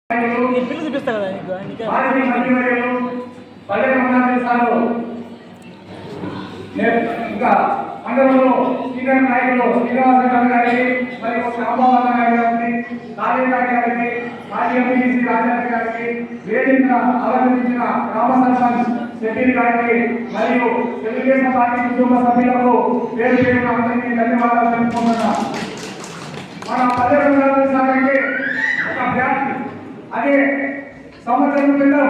చూపిస్తా కదా ఇంకా అందరూ సీనియర్ నాయకులు శ్రీనివాసరావు గారికి మరియు రాంబాబు గారికి రాజేంద్ర గారికి మాజీ ఎంపీసీ రాజేంద్ర గారికి వేదిక అలంకరించిన గ్రామ సర్పంచ్ సెటిల్ గారికి మరియు తెలుగుదేశం పార్టీ కుటుంబ సభ్యులకు పేరు పేరున అందరికీ ధన్యవాదాలు తెలుపుకుంటున్నా. మన పల్లె శాఖకి ఒక బ్యాంక్ అదే సంవత్సరం క్రితం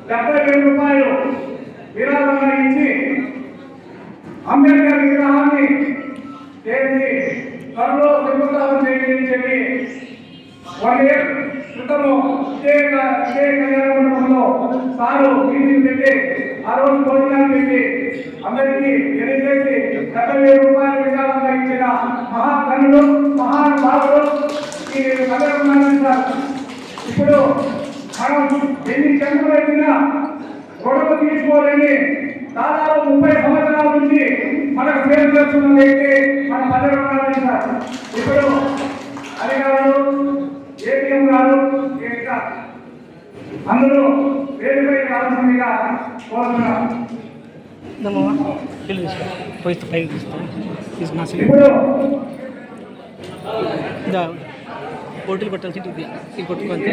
70,000 రూపాయలు విరాళంగా ఇచ్చి అంబేద్కర్ విగ్రహాన్ని చేసి త్వరలో శంకుస్థాపన చేయాలని చెప్పి 1 year క్రితము ఇదే కళ్యాణ మండపంలో సారు మీటింగ్ పెట్టి ఆ రోజు భోజనాలు పెట్టి అందరికీ తెలియజేసి 70,000 రూపాయలు విరాళంగా ఇచ్చిన మహాకనుడు మహానుభావుడు ఈ కళ్యాణ సార్. ఇప్పుడు మనం ఎన్ని జన్మలు ఎత్తినా గొడవ తీసుకోలేని దాదాపు 30 సంవత్సరాల నుంచి మనకు పేరు చేస్తున్న వ్యక్తి మన పల్లె సార్. ఇప్పుడు అధికారులు ఏపీఎం గారు ఇంకా అందరూ వేరుపై రావాల్సిందిగా కోరుతున్నారు. ఇప్పుడు పోటీలు కొట్టాల్సి కొట్టుకుంటే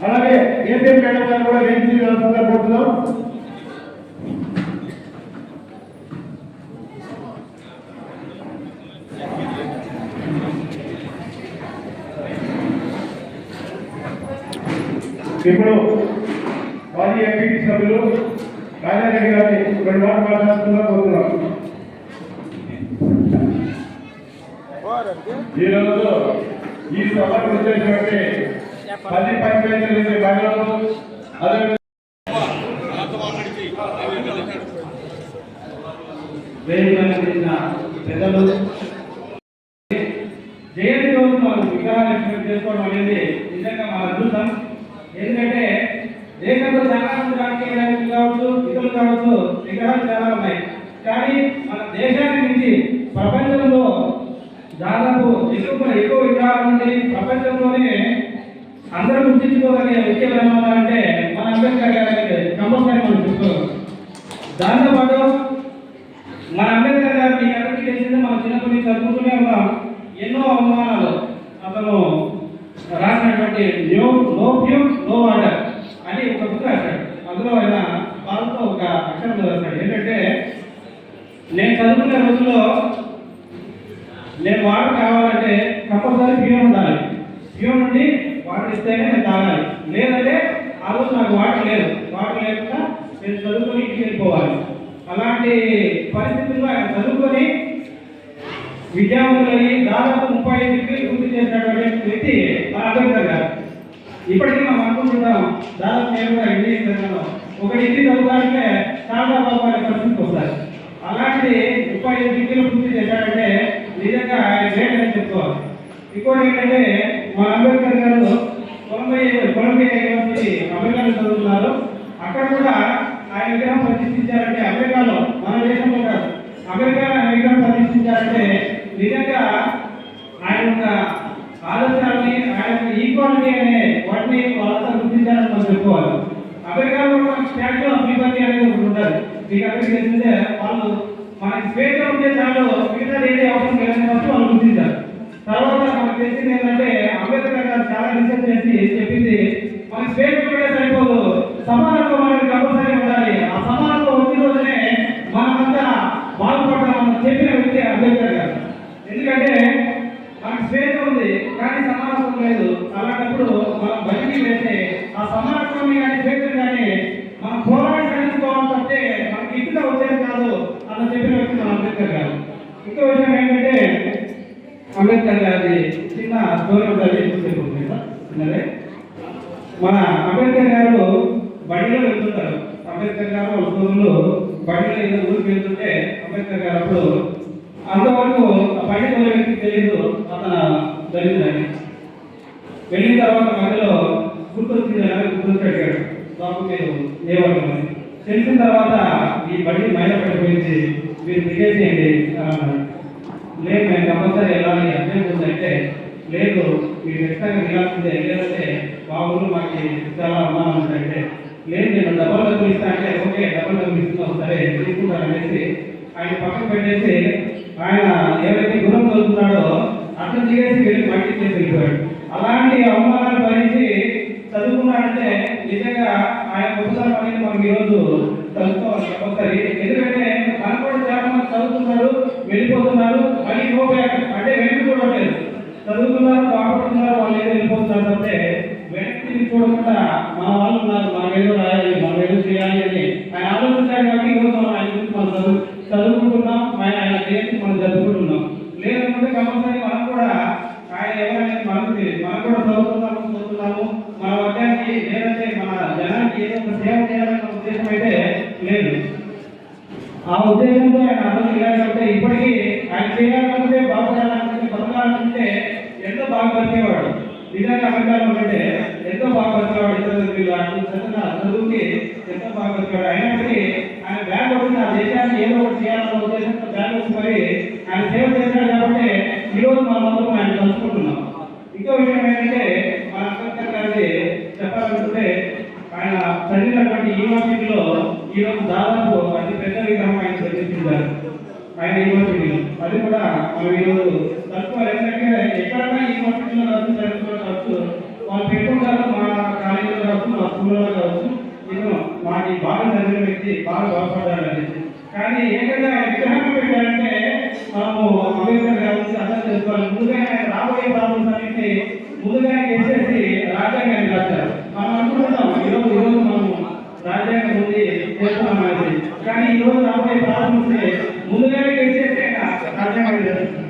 అలాగే ఏపీ మేడం గారు కూడా పోతున్నాం. ఇప్పుడు మాజీ ఎంపీటీ సభ్యులు రాజారెడ్డి గారిని 2 మాటలు మాట్లాడుతున్నా కోరుతున్నాం. ఈరోజు ఈ సభకు వచ్చేటువంటి 10 పంచాయతీలు మహిళలు అదే పెద్దలు జయంతి రోజు మనం విగ్రహాలు చేసుకోవడం అనేది నిజంగా మన అద్భుతం. ఎందుకంటే దేశంలో చాలా మంది రాజకీయ నాయకులు కావచ్చు, ఇతరులు కావచ్చు, విగ్రహాలు చాలా ఉన్నాయి. కానీ మన దేశానికి నుంచి ప్రపంచంలో దాదాపు ఎక్కువ విగ్రహాలు ఉంది. ప్రపంచంలోనే అందరూ గుర్తించుకోగలిగే వ్యక్తులు ఏమన్నారంటే మన అంబేద్కర్ గారికి కంపల్సరీ మనం చూసుకోవాలి. దాంతోపాటు మన అంబేద్కర్ గారు మీకు అందరికీ తెలిసిందే, మన చిన్నప్పటి చదువుతూనే ఉన్నాం. ఎన్నో అవమానాలు అతను రాసినటువంటి నో ఫ్యూమ్ నో వాటర్ అని ఒక బుక్ రాశాడు. అందులో ఆయన వాళ్ళతో ఒక అక్షరం రాశాడు. ఏంటంటే, నేను చదువుకునే రోజుల్లో నేను వాటర్ కావాలంటే కంపల్సరీ ఫ్యూమ్ ఉండాలి. ఫ్యూమ్ నుండి వాటర్ ఇస్తేనే నేను తాగాలి, లేదంటే ఆ రోజు నాకు వాటర్ లేకుండా నేను చదువుకొని ఇంటికి వెళ్ళిపోవాలి. అలాంటి పరిస్థితుల్లో ఆయన చదువుకొని విద్యావంతులని దాదాపు 35 డిగ్రీలు పూర్తి చేసినటువంటి వ్యక్తి మన అంబేద్కర్ గారు. ఇప్పటికీ మనం అనుకుంటున్నాం దాదాపు నేను కూడా ఇంజనీరింగ్ చదివాను, ఒక డిగ్రీ చదువుతారంటే చాలా బాగా పరిస్థితికి వస్తారు. అలాంటి 35 డిగ్రీలు పూర్తి చేశాడంటే నిజంగా ఆయన గ్రేట్ అని చెప్పుకోవాలి. ఇంకోటి ఏంటంటే, మన అంబేద్కర్ గారు కొలంబియా యూనివర్సిటీ అమెరికాలో చదువుతున్నారు. అక్కడ కూడా ఆయన విగ్రహం ప్రతిష్ఠించారంటే, అమెరికాలో, మన దేశంలో కాదు, అమెరికాలో ఆయన విగ్రహం ప్రతిష్ఠించారంటే నిజంగా ఆయన యొక్క ఆలోచనని, ఆయన ఈక్వాలిటీ అనే వాటిని వాళ్ళతో గుర్తించాలని మనం చెప్పుకోవాలి. అమెరికాలో స్టాచ్యూ ఆఫ్ లిబర్టీ అనేది ఒకటి ఉంటుంది. మీకు అందరికీ తెలిసిందే, వాళ్ళు మనకి స్వేచ్ఛ ఉంటే చాలు, మిగతా ఏది అవసరం లేదని ఫస్ట్ వాళ్ళు గుర్తించారు. తర్వాత మనకు తెలిసింది ఏంటంటే, అంబేద్కర్ గారు చాలా రీసెర్చ్ చేసి చెప్పింది, మన స్వేచ్ఛ ఉంటే సరిపోదు, సమానత్వం అనేది కంపల్సరీ ఉండాలి. ఆ సమానత్వం వచ్చిన రోజునే మనమంతా బాగుపడతామని చెప్పిన వ్యక్తి అంబేద్కర్ గారు. ఎందుకంటే మనకు స్వేచ్ఛ ఉంది కానీ సమానత్వం లేదు. అలాంటప్పుడు మనం బయటికి వెళ్తే ఆ సమానత్వం కానీ స్వేచ్ఛ కానీ మనం పోరాటం సాధించుకోవాలి తప్పితే మనకి ఇంట్లో వచ్చేది కాదు అన్న చెప్పిన వ్యక్తి మన అంబేద్కర్ గారు. ఇంకో విషయం ఏంటంటే, అంబేద్కర్ గారి చిన్న స్టోరీ ఉంటుంది. మన అంబేద్కర్ గారు బండిలో వెళ్తుంటారు. అంబేద్కర్ గారు వాళ్ళ సోదరులు బండిలో ఏదో ఊరికి వెళ్తుంటే అంబేద్కర్ గారు అప్పుడు అంతవరకు పండితుల వ్యక్తికి తెలియదు అతను దళితులని. వెళ్ళిన తర్వాత మధ్యలో గుర్తొచ్చాడు బాబు మీరు ఏ వర్గం అని. తెలిసిన తర్వాత ఈ బండి మైల పడిపోయింది, మీరు దిగేసేయండి. లేదు మేము కంపల్సరీ వెళ్ళాలి అర్థం ఉందంటే, లేదు మీరు ఖచ్చితంగా దిగాల్సిందే, లేదంటే మా ఊళ్ళో మాకు చాలా అవమానం ఉంటాయంటే, లేదు నేను డబ్బులు ఇస్తా అంటే, ఓకే డబ్బులు ఇస్తున్నాం సరే తీసుకుంటాను అనేసి ఆయన పక్కన పెట్టేసి ఆయన ఏవైతే గుణం చదువుతున్నాడో అట్లా దిగేసి వెళ్ళి మట్టి చేసి వెళ్ళిపోయాడు. అలాంటి అవమానాలు భరించి చదువుకున్నాడంటే నిజంగా ఆయన పుస్తకాలు అనేది మనం ఈరోజు చదువుకోవాలి ఒకసారి. ఎందుకంటే మనం కూడా చాలా మంది చదువుతున్నారు, వెళ్ళిపోతున్నారు, మళ్ళీ అంటే వెనక్కి చూడట్లేదు. చదువుతున్నారు, బాగుపడుతున్నారు, వాళ్ళు ఏదో వెళ్ళిపోతున్నారు తప్పితే వెనక్కి చూడకుండా మన వాళ్ళు ఉన్నారు, మనం ఏదో రాయాలి, మనం ఏదో చేయాలి అని ఆయన ఆలోచించాడు. కాబట్టి ఈరోజు మనం ఆయన గురించి మనం చదువుకుంటున్నాం, ఆయన చేసి మనం జరుపుకుంటున్నాం. లేదంటే కంపల్సరీ మనం కూడా ఆయన ఎవరైనా మనకు తెలియదు, మనం కూడా చదువుతున్నాము మన వర్గానికి, లేదంటే మన జనానికి ఏదో ఒక సేవ చేయాలన్న ఉద్దేశం అయితే లేదు. ఆ ఉద్దేశంతో ఆయన అర్థం చేయాలంటే ఇప్పటికీ ఆయన చేయాలనుకుంటే, బాగుపడాలనుకుంటే, బతకాలనుకుంటే ఎంతో బాగా బతికేవాడు. నిజంగా అమెరికాలో అంటే ఎంతో బాగా బతికేవాడు. చదువుకి ఎంతో బాగా బతికేవాడు. అయినప్పటికీ ఆయన బ్యాగ్ వచ్చింది ఆ దేశాన్ని ఏదో ఒకటి చేయాలన్న ఉద్దేశంతో బ్యాగ్ వచ్చి మరి ఆయన సేవ చేశాడు. కాబట్టి ఈరోజు మనం అందరం ఆయన కలుసుకుంటున్నాం. ఇంకో విషయం ఏంటంటే మన అంబేద్కర్ గారిది చెప్పాలనుకుంటే ఆయన చదివినటువంటి యూనివర్సిటీలో ఈరోజు దాదాపు అతి పెద్ద విగ్రహం ఆయన ప్రతిష్ఠించారు ఆయన యూనివర్సిటీలో. అది కూడా మనం ఈరోజు తక్కువ. ఎందుకంటే ఎక్కడైనా యూనివర్సిటీలో కావచ్చు, చదువులో కావచ్చు, వాళ్ళు పెట్టుకుంటారు. మా కాలేజీలో కావచ్చు, మా స్కూల్లో కావచ్చు, నేను మాకు బాగా చదివిన వ్యక్తి బాగా బాగుపడ్డాడని. కానీ ఏంటంటే ఆయన విగ్రహం పెట్టారంటే మనము అంబేద్కర్ గారి నుంచి అర్థం చేసుకోవాలి. ముందుగా ఆయన రాబోయే ప్రాబ్లమ్స్ అన్నింటినీ ముందుగా చేసేసి రాజ్యాంగాన్ని రాశారు. మనం అనుకుంటున్నాం ఈరోజు మనము రాజ్యాంగం ఉంది చేస్తున్నాం అనేది, కానీ ఈరోజు రాబోయే ప్రాబ్లమ్స్ ముందుగానే చేసేసి రాజ్యాంగాన్ని చేస్తారు.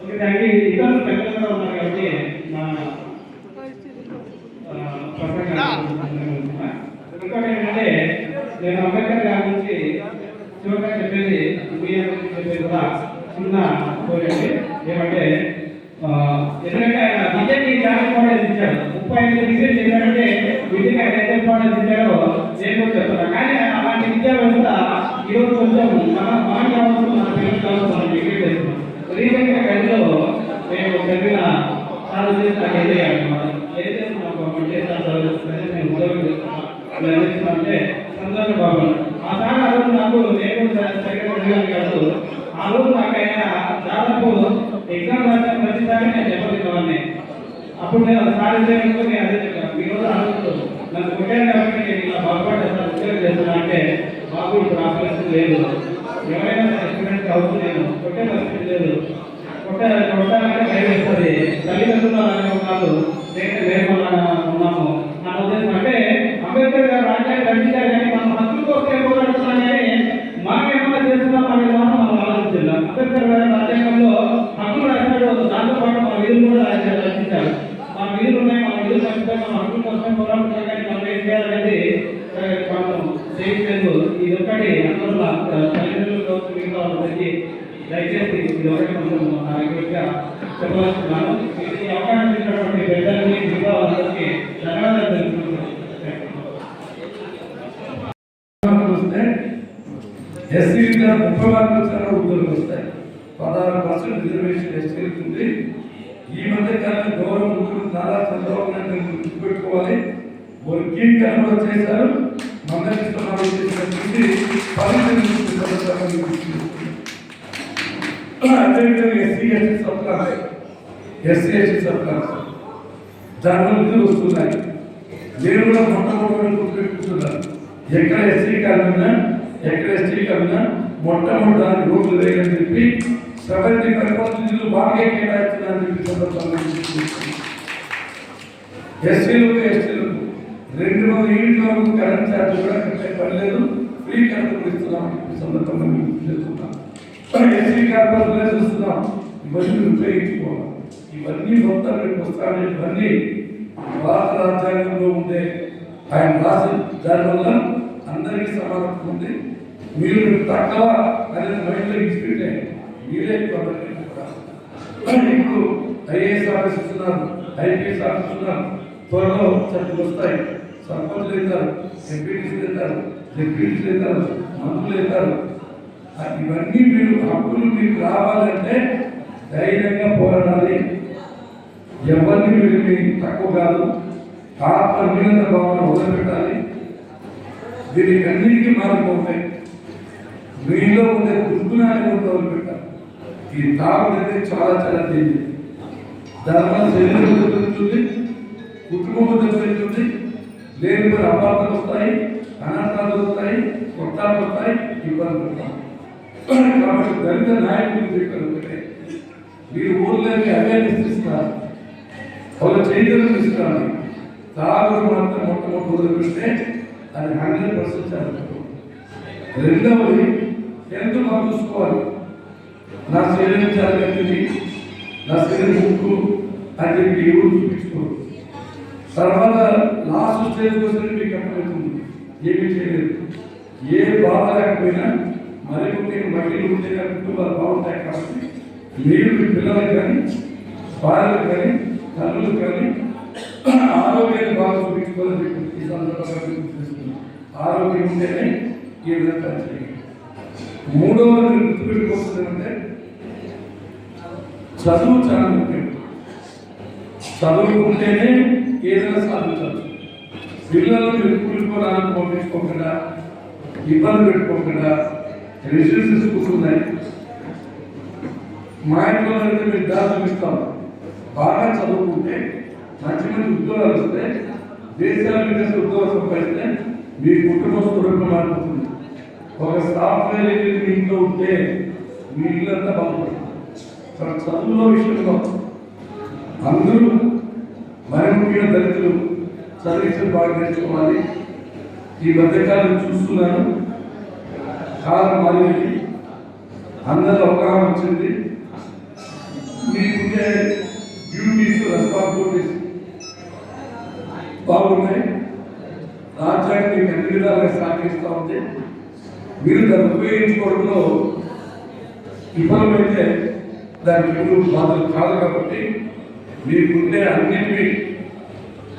ఓకే, దానికి ఇతరులు పెద్దగా ఉన్నారు కాబట్టి ఇంకోటి ఏంటంటే నేను అంబేద్కర్ గారి గురించి చివరిగా చెప్పేది చెప్పేది కూడా చిన్న కోరండి. ఏమంటే ఎందుకంటే ఆయన విద్యకి ఇంపార్టెన్స్ ఇచ్చాడు. 35 డిగ్రీలు చెప్పాడంటే విద్యకి ఆయన ఎంత ఇంపార్టెన్స్ ఇచ్చాడో నేను కూడా చెప్తాను. కానీ అలాంటి విద్యా వ్యవస్థ ఈరోజు కొంచెం మనకి కావచ్చు, మన పిల్లలు కావచ్చు, మనం డిగ్రీ చేస్తున్నాం. రీసెంట్గా గదిలో మేము చదివిన చాలా చేసి నాకు ఏదైనా ఏదైతే మాకు చేస్తాను నేను మొదలు అంటే సందర్భం బాగున్నాను. ఆ సార్ ఆ రోజు నాకు నేను సరిగ్గా చదివాను కాదు. ఆ రోజు నాకు ఆయన దాదాపు ఎగ్జామ్ రాసిన ప్రతిసారి నేను చెప్పగలిగినవాడిని. అప్పుడు నేను సార్ నేను అదే చెప్పాను. ఈరోజు ఆ రోజు నన్ను కొట్టాను కాబట్టి నేను ఇలా బాగుపడ్డా ఉద్యోగం చేస్తున్నా అంటే బాబు ఇప్పుడు ఆ పరిస్థితి లేదు. ఎవరైనా స్టూడెంట్ అవుతూ నేను కొట్టే పరిస్థితి లేదు. కొట్టాలంటే భయం వేస్తుంది. తల్లిదండ్రులు అలాగే ఉన్నారు, లేకుండా ఉన్నాము. నా ఉద్దేశం అంటే అంబేద్కర్ గారు రాజ్యాంగం రచించారు, కానీ మనం హక్కుల కోసం పోరాడుతున్నాం. కానీ మనం ఏమన్నా చేస్తున్నాం అనేది మాత్రం మనం ఆలోచించాం. అంబేద్కర్ గారు రాజ్యాంగంలో హక్కులు రాశాడు, దాంతో పాటు మన విధులు కూడా రచించారు. మన విధులు ఉన్నాయి, మన విధులు రచించాలి, మన హక్కుల కోసం పోరాడుతున్నాం. కానీ మనం ఏం చేయాలనేది మనం చేయట్లేదు. ఇది ఒకటి అందువల్ల తల్లిదండ్రులు కావచ్చు, మిగతా వాళ్ళకి దయచేసి ఇది ఒకటి కొంచెం రిక్వెస్ట్గా చెప్పవలసిస్తున్నాను. ఈ అవకాశం ఇచ్చినటువంటి పెద్దలకి, మిగతా వాళ్ళకి ధన్యవాదాలు తెలుపుతున్నాను. ఎస్సీ 30% ఉద్యోగులు వస్తాయి. 16% రిజర్వేషన్ ఎస్సీలకు ఉంది. ఈ మధ్య కాలంలో గౌరవ ముఖ్యమంత్రి నారా చంద్రబాబు నాయుడు గుర్తుపెట్టుకోవాలి. వర్గీకరణ కూడా చేశారు. మందరి సమావేశం చేసినటువంటి ఎస్సీ సబ్క్లాస్ దానిలో నిధులు వస్తున్నాయి. నేను కూడా మొట్టమొదటి గుర్తుపెట్టుకుంటున్నాను. ఎక్కడ ఎస్సీ కాలన్నా, ఎక్కడ ఎస్టీ కన్నా మొట్టమొదటి దాని రోడ్లు లేదని చెప్పి 75% నిధులు బాగా కేటాయిస్తున్నారని చెప్పి సందర్భంగా ఎస్సీలకు ఎస్టీలకు 200 యూనిట్ల వరకు కరెంట్ ఛార్జ్ కూడా కట్టే పర్లేదు, ఫ్రీ కరెంట్ కూడా ఇస్తున్నామని చెప్పి సందర్భంగా చేస్తున్నాం. ఎస్సీ కార్పొరేషన్ చూస్తున్నాం. ఇవన్నీ ఉపయోగించుకోవాలి. ఇవన్నీ మొత్తం రేపు వస్తాను. ఇవన్నీ భారత రాజ్యాంగంలో ఉండే ఆయన రాసిన దానివల్ల అందరికీ సమానత్వం ఉంది. మీరు తక్కువ అనేది మైండ్లో ఇచ్చిపెట్టే మీరే ఇప్పుడు ఐఏఎస్ ఆఫీసర్స్ ఉన్నారు, ఐపీఎస్ ఆఫీసర్స్ ఉన్నారు, త్వరలో చర్చలు వస్తాయి, సర్పంచులు అవుతారు, ఎంపీటీసీలు అవుతారు, జెడ్పీటీసీలు అవుతారు, మంత్రులు అవుతారు. ఇవన్నీ మీరు హక్కులు మీకు రావాలంటే ధైర్యంగా పోరాడాలి. ఎవరిని మీరు తక్కువ కాదు, ఆత్మీయత భావన వదిలిపెట్టాలి. దీనికి అన్నిటికీ మారిపోతాయి. మీలో ఉండే దుర్గుణాన్ని కూడా వదిలిపెట్టాలి. ఈ తాగుడు అనేది చాలా చాలా తేలిక. దానివల్ల శరీరం దెబ్బతింటుంది, కుటుంబం దెబ్బతింటుంది, లేని కొన్ని అపార్థాలు వస్తాయి, అనాథాలు వస్తాయి, కొట్టాలు వస్తాయి, ఇబ్బందులు వస్తాయి. కాబట్టి దళిత నాయకులు చెప్పారు ఒకటే, మీరు ఊర్లోకి అవేర్నెస్ ఇస్తారు, వాళ్ళ చైతన్యం ఇస్తారు. తాగుడు మాత్రం మొట్టమొదటి వదిలిపెడితే అది 100% జరుగుతుంది. రెండవది హెల్త్ మనం చూసుకోవాలి. నా శరీరం చాలా గట్టిది, నా శరీరం ముక్కు అని చెప్పి ఎవరు చూపించుకోరు. తర్వాత లాస్ట్ స్టేజ్కి వస్తే మీకు అర్థమవుతుంది ఏమీ చేయలేదు. ఏ బాధ లేకపోయినా మరికొన్ని మహిళలు ఉంటే కుటుంబాలు బాగుంటాయి. కాబట్టి మీరు మీ పిల్లలకు కానీ భార్యలకు కానీ తల్లులకు కానీ ఆరోగ్యాన్ని బాగా చూపించుకోవాలని చెప్పి ఈ సందర్భంగా గుర్తిస్తున్నాను. ఆరోగ్యం ఉంటేనే ఈ విధంగా చేయాలి. మూడవది గుర్తుపెట్టుకోవాల్సిందంటే చదువు చాలా ముఖ్యం. చదువుకుంటేనే ఏదైనా సాధించవచ్చు. పిల్లలను కూలిపోవడానికి పంపించుకోకుండా, ఇబ్బంది పెట్టుకోకుండా రెసిడెన్సీ స్కూల్స్ ఉన్నాయి. మా ఇంట్లో అయితే మీరు దాదాపు ఇస్తాం. బాగా చదువుకుంటే మంచి మంచి ఉద్యోగాలు వస్తే, దేశాల మీద ఉద్యోగాలు సంపాదిస్తే మీ కుటుంబం సురక్షణ మారిపోతుంది. ఒక సాఫ్ట్వేర్ ఇంజనీర్ ఇంట్లో ఉంటే మీ ఇల్లంతా బాగుపడుతుంది. చదువులో విషయంలో అందరూ మరి ముఖ్యమైన దళితులు చదివించడం బాగా నేర్చుకోవాలి. ఈ మధ్యకాలం చూస్తున్నాను, కాలం మారింది, అందరూ అవగాహన వచ్చింది. మీకుండే డ్యూటీస్, రెస్పాన్సిబిలిటీస్ బాగున్నాయి. రాజ్యాంగం మీకు అన్ని విధాలుగా సహకరిస్తూ ఉంది. మీరు దాన్ని ఉపయోగించుకోవడంలో విఫలమైతే దానికి ముందు బాధలు కాదు. కాబట్టి మీకుండే అన్నింటినీ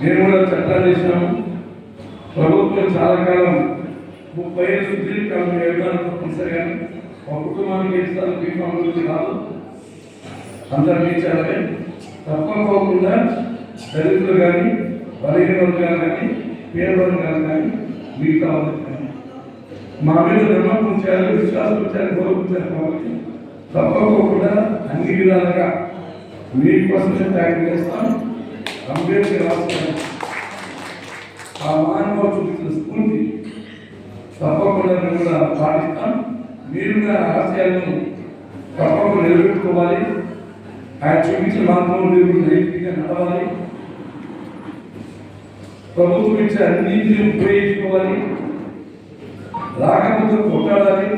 నేను కూడా చట్టాలు చేసినాము. ప్రభుత్వం చాలా కాలం 30 ఏళ్ళు సుదీర్ఘకాలం వ్యవహారం తప్పనిసరిగా ఒక కుటుంబానికి ఇస్తారు. బీఫామ్ కాదు, అందరూ తీర్చాలని తప్పకోకుండా దళితులు కానీ, బలహీన వర్గాలు కానీ, పేద వర్గాలు కానీ, మిగతా కానీ మా మీద నమ్మకం చేయాలి, విశ్వాసం చేయాలి, గౌరవించాలి. కాబట్టి తప్పకోకుండా అన్ని విధాలుగా మీకోసమే త్యాగం చేస్తాం. అంబేద్కర్ రాష్ట్రం ఆ మానవ చూపించిన స్ఫూర్తి తప్పకుండా మేము కూడా పాటిస్తాం. మీరు ఆశయాలను తప్పకుండా నిలబెట్టుకోవాలి. ఆయన చూపించిన మార్గంలో మీరు నైతికంగా నడవాలి. ప్రభుత్వం ఇచ్చే అన్నింటినీ ఉపయోగించుకోవాలి. రాకపోతే కొట్టాడాలి.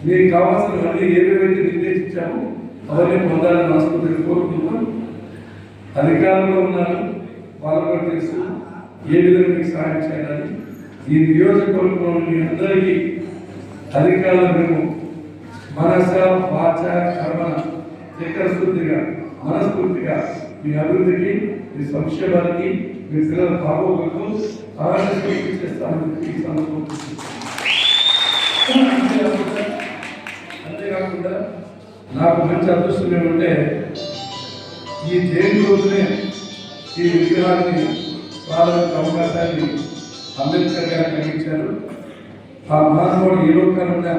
మీకు కావాల్సిన అన్ని ఏవేవైతే నిర్దేశించామో అవన్నీ పొందాలని మనస్ఫూర్తిగా కోరుకుంటున్నాం. అధికారంలో ఉన్నారు, వాళ్ళు కూడా తెలుసు ఏ విధంగా మీకు సహాయం చేయాలని. ఈ నియోజకవర్గంలో మీ అందరికీ అధికారులు మేము మనస, వాచ, కర్మ చిత్తశుద్ధిగా, మనస్ఫూర్తిగా మీ అభివృద్ధికి, మీ సంక్షేమానికి, మీ పిల్లల బాగోగులకు చేస్తామని అంతేకాకుండా నాకు మంచి అదృష్టం ఏమంటే ఈ జయంతి రోజునే ఈ విగ్రహాన్ని ప్రారంభించే అవకాశాన్ని అంబేద్కర్ గారు కలిగించారు. ఆ మహానుభావుడు ఏ లోకాలున్నా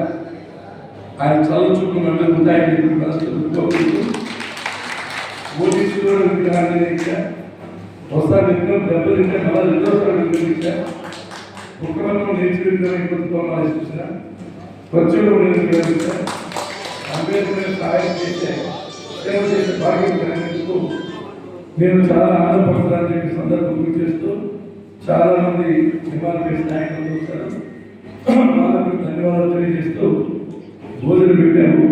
ఆయన చదువు చూపు నన్ను ఉంటాయని చెప్పి మనసులో ఓటీసీలో విగ్రహాన్ని ఒకసారి విగ్రహం దెబ్బతింటే మళ్ళీ రెండోసారి విగ్రహించారు. ముఖ్యమంత్రి నేర్చి విగ్రహం ప్రభుత్వం ఆలోచించిన ప్రత్యేక విగ్రహించారు. అంబేద్కర్ సహాయం చేసే సేవ చేసే భాగ్యం కలిగినందుకు నేను చాలా ఆనందపడుతున్నానని చెప్పి సందర్భం గుర్తు చేస్తూ చాలా మంది నివాళులు నాయకులు వచ్చారు. వాళ్ళకు ధన్యవాదాలు తెలియజేస్తూ భోజనం పెట్టాము.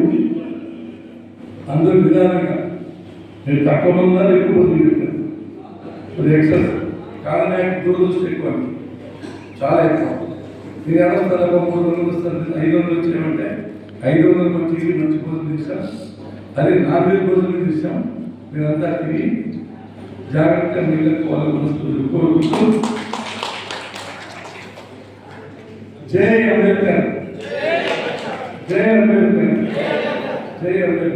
అందరూ విధానంగా నేను తక్కువ మంది ఎక్కువ భోజనం పెట్టాను. అది ఎక్సెస్ కారణానికి దురదృష్టం ఎక్కువ, చాలా ఎక్కువ. మీరు ఎవరొస్తారో 3 రోజులు వస్తారు, 5 రోజులు వచ్చామంటే 5 రోజులు మంచి మంచి భోజనం తీసాం. అదే 4 రోజులు తీసాం. మీరంతా తిరిగి జాగ్రత్తగా నీళ్ళకు వాళ్ళ మనసు కోరుకుంటూ జై అంబేద్కర్, జై అంబేద్కర్, జై అంబేద్కర్.